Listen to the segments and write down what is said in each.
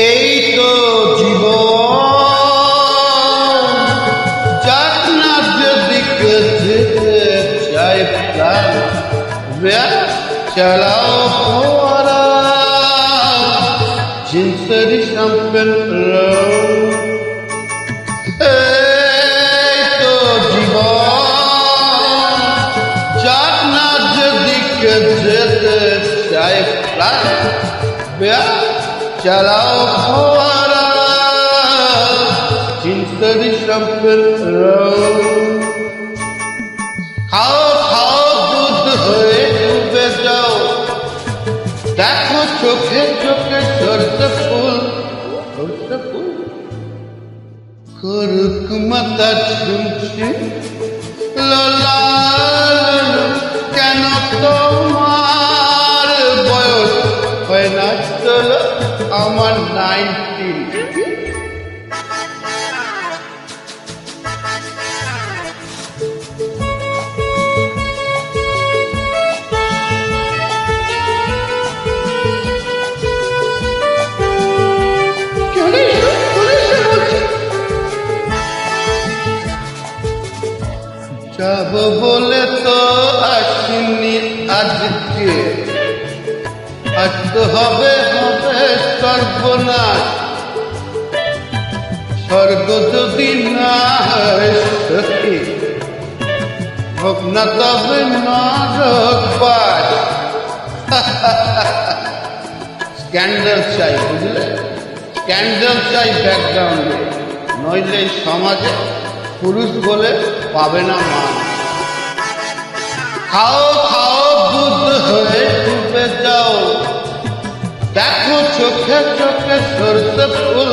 এই তো জীবন জান্নাত যেদিকে যেতে চাই প্রাণ চালাও ফোয়ারা জিন্সেরি শ্যাম্পেন এই তো জীবন জান্নাত যেদিকে যেতে চাই প্রাণ চালাও ফোয়ারা জিন্সেরি শ্যাম্পেন খাও খাও দুধ হয়ে ডুবে যাও দেখো চোখে চোখে সরষে ফুল করুক মাতা শুনছি লালা কেন তোমার বয়স হয় না চলো আমার 19 যাব বলে তো আসিনি আজকে আজ তো হবে হবে সর্বনাশ স্বর্গ যদি না হয় সখী হোক না তবে নরক বাস স্ক্যান্ডাল চাই বুঝলে স্ক্যান্ডাল চাই ব্যাকগ্রাউন্ডে নইলে এই সমাজে পুরুষ বলে পাবে না মান খাও খাও দুধ হয়ে ডুবে যাও দেখো চোখে চোখে সরষে ফুল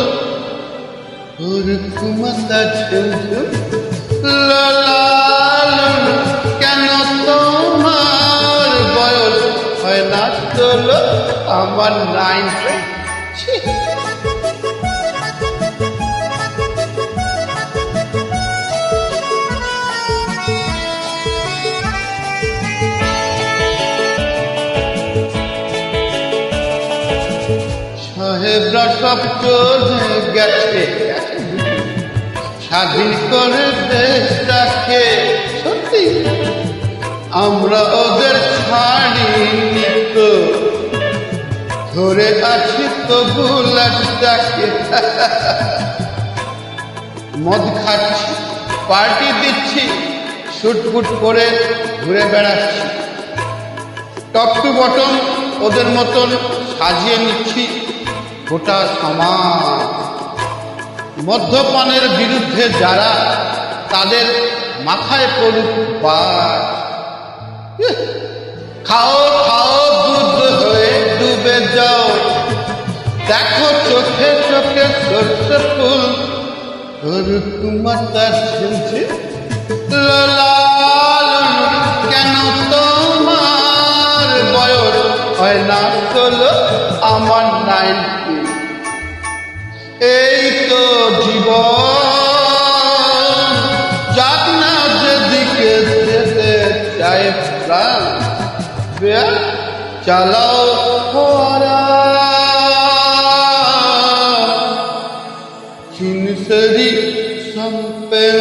মাতা কেন তোমার বয়স হয় না চলো আমার 90 সাহেবরা সব চলে গেছে স্বাধীন করে দেশটাকে সত্যি আমরা ওদের ছাড়িনি তো ধরে আছি তো বুলেটটাকে মদ খাচ্ছি পার্টি দিচ্ছি শুটকুট করে ঘুরে বেড়াচ্ছি টপ টু বটম ওদের মতন সাজিয়ে নিচ্ছি গোটা সমাজ মদ্যপানের বিরুদ্ধে যারা তাদের মাথায় পড়ুক বাজ খাও খাও দুধ হয়ে ডুবে যাও দেখো চোখে চোখে সরষে ফুল মাতা শুনছে কেন তোমার বয়স হয় না চলো আমার 90 এই তো জীবন জান্নাত যেদিকে যেতে চাই প্রাণ চালাও ফোয়ারা জিন্সেরি শ্যাম্পেন